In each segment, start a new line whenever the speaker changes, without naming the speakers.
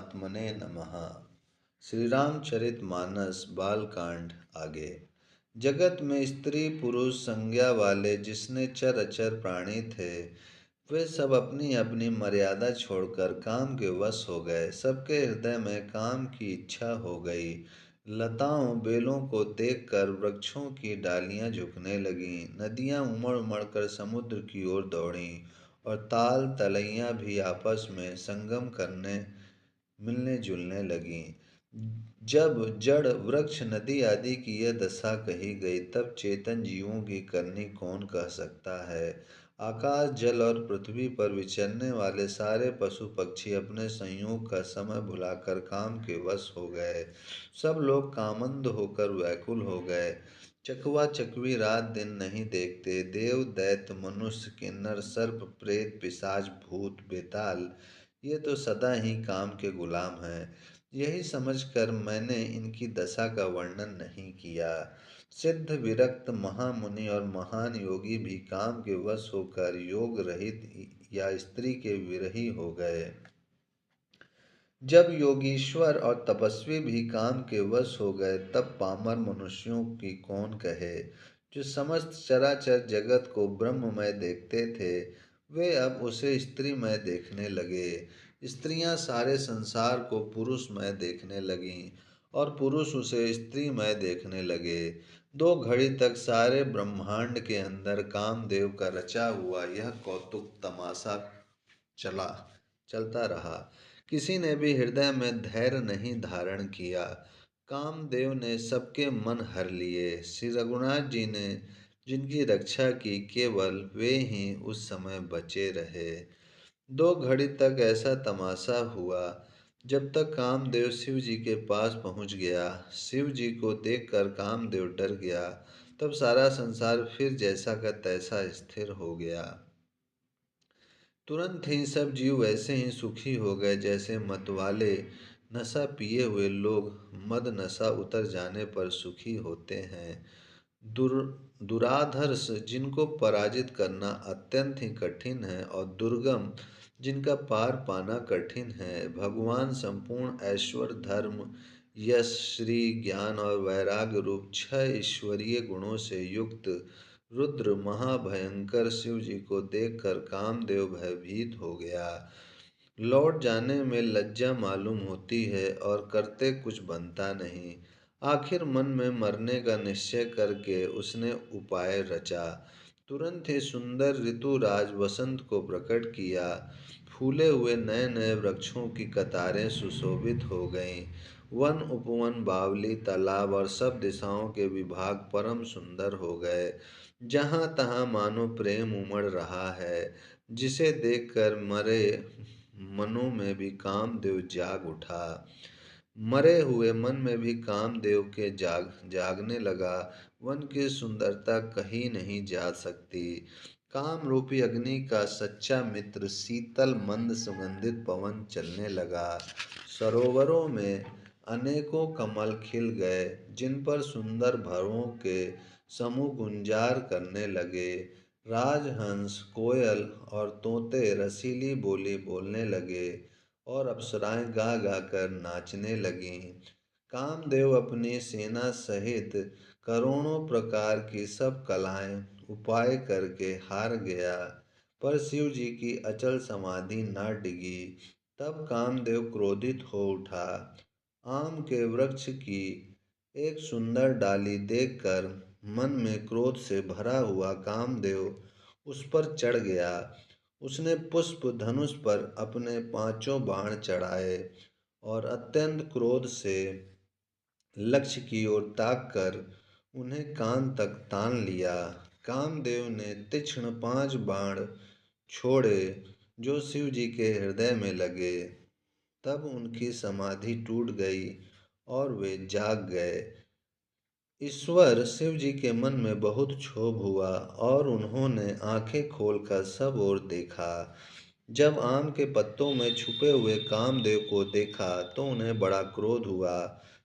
परमात्मने नमः। श्री रामचरितमानस बालकांड आगे। जगत में स्त्री पुरुष संज्ञा वाले जिसने चर अचर प्राणी थे, वे सब अपनी अपनी मर्यादा छोड़कर काम के वश हो गए। सबके हृदय में काम की इच्छा हो गई। लताओं बेलों को देखकर वृक्षों की डालियां झुकने लगीं, नदियां उमड़ उमड़ कर समुद्र की ओर दौड़ीं और ताल तलैया भी आपस में संगम करने मिलने जुलने लगीं। जब जड़ वृक्ष नदी आदि की यह दशा कही गई, तब चेतन जीवों की करनी कौन कह सकता है। आकाश जल और पृथ्वी पर विचरने वाले सारे पशु पक्षी अपने संयोग का समय भुलाकर काम के वश हो गए। सब लोग कामंद होकर व्याकुल हो गए। चकवा चकवी रात दिन नहीं देखते। देव दैत्य मनुष्य किन्नर सर्प प्रेत पिशाच भूत बेताल, ये तो सदा ही काम के गुलाम हैं। यही समझकर मैंने इनकी दशा का वर्णन नहीं किया। सिद्ध विरक्त महामुनि और महान योगी भी काम के वश होकर योग रहित या स्त्री के विरही हो गए। जब योगीश्वर और तपस्वी भी काम के वश हो गए, तब पामर मनुष्यों की कौन कहे। जो समस्त चराचर जगत को ब्रह्ममय देखते थे, वे अब उसे स्त्रीमय देखने लगे। स्त्रियां सारे संसार को पुरुषमय देखने लगीं और पुरुष उसे स्त्रीमय देखने लगे। 2 घड़ी तक सारे ब्रह्मांड के अंदर कामदेव का रचा हुआ यह कौतुक तमाशा चला चलता रहा। किसी ने भी हृदय में धैर्य नहीं धारण किया। कामदेव ने सबके मन हर लिए। श्री रघुनाथ जी ने जिनकी रक्षा की, केवल वे ही उस समय बचे रहे। 2 घड़ी तक ऐसा तमाशा हुआ, जब तक कामदेव शिव जी के पास पहुंच गया। शिव जी को देखकर कामदेव डर गया। तब सारा संसार फिर जैसा का तैसा स्थिर हो गया। तुरंत ही सब जीव वैसे ही सुखी हो गए जैसे मतवाले नशा पिए हुए लोग मद नशा उतर जाने पर सुखी होते हैं। दुर दुराधर्ष जिनको पराजित करना अत्यंत ही कठिन है और दुर्गम जिनका पार पाना कठिन है, भगवान संपूर्ण ऐश्वर्य धर्म यश श्री ज्ञान और वैराग्य रूप 6 ईश्वरीय गुणों से युक्त रुद्र महाभयंकर शिव जी को देखकर कामदेव भयभीत हो गया। लौट जाने में लज्जा मालूम होती है और करते कुछ बनता नहीं। आखिर मन में मरने का निश्चय करके उसने उपाय रचा। तुरंत ही सुंदर ऋतुराज वसंत को प्रकट किया। फूले हुए नए नए वृक्षों की कतारें सुशोभित हो गईं। वन उपवन बावली तालाब और सब दिशाओं के विभाग परम सुंदर हो गए। जहाँ तहाँ मानो प्रेम उमड़ रहा है, जिसे देखकर मरे मनों में भी कामदेव जाग उठा। मरे हुए मन में भी कामदेव के जागने लगा। वन की सुंदरता कहीं नहीं जा सकती। काम रूपी अग्नि का सच्चा मित्र शीतल मंद सुगंधित पवन चलने लगा। सरोवरों में अनेकों कमल खिल गए, जिन पर सुंदर भंवरों के समूह गुंजार करने लगे। राजहंस कोयल और तोते रसीली बोली बोलने लगे और अप्सराएं गा गा कर नाचने लगीं। कामदेव अपनी सेना सहित करोड़ों प्रकार की सब कलाएं उपाय करके हार गया, पर शिव जी की अचल समाधि न डिगी। तब कामदेव क्रोधित हो उठा। आम के वृक्ष की एक सुंदर डाली देखकर मन में क्रोध से भरा हुआ कामदेव उस पर चढ़ गया। उसने पुष्प धनुष पर अपने 5 बाण चढ़ाए और अत्यंत क्रोध से लक्ष्य की ओर ताककर उन्हें कान तक तान लिया। कामदेव ने तीक्ष्ण 5 बाण छोड़े जो शिव जी के हृदय में लगे। तब उनकी समाधि टूट गई और वे जाग गए। ईश्वर शिव जी के मन में बहुत क्षोभ हुआ और उन्होंने आंखें खोलकर सब ओर देखा। जब आम के पत्तों में छुपे हुए कामदेव को देखा तो उन्हें बड़ा क्रोध हुआ,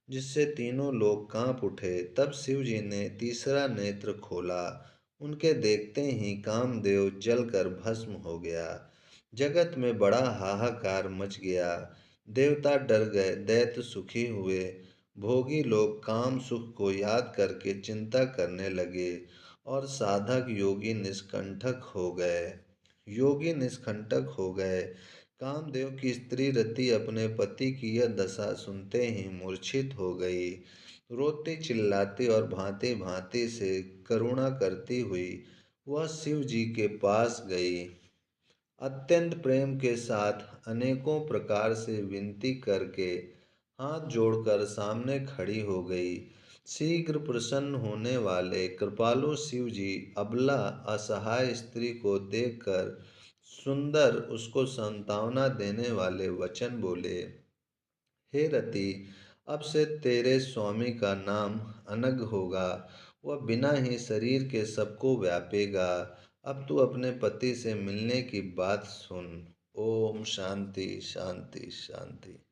जिससे तीनों लोग कांप उठे। तब शिव जी ने तीसरा नेत्र खोला। उनके देखते ही कामदेव जलकर भस्म हो गया। जगत में बड़ा हाहाकार मच गया। देवता डर गए, दैत्य सुखी हुए। भोगी लोग काम सुख को याद करके चिंता करने लगे और साधक योगी निष्कंटक हो गए। कामदेव की स्त्री रति अपने पति की यह दशा सुनते ही मूर्छित हो गई। रोती चिल्लाती और भांति भांति से करुणा करती हुई वह शिव जी के पास गई। अत्यंत प्रेम के साथ अनेकों प्रकार से विनती करके हाथ जोड़कर सामने खड़ी हो गई। शीघ्र प्रसन्न होने वाले कृपालु शिव जी अबला असहाय स्त्री को देखकर सुंदर उसको सांत्वना देने वाले वचन बोले। हे रति, अब से तेरे स्वामी का नाम अनग होगा। वह बिना ही शरीर के सबको व्यापेगा। अब तू अपने पति से मिलने की बात सुन। ओम शांति शांति शांति।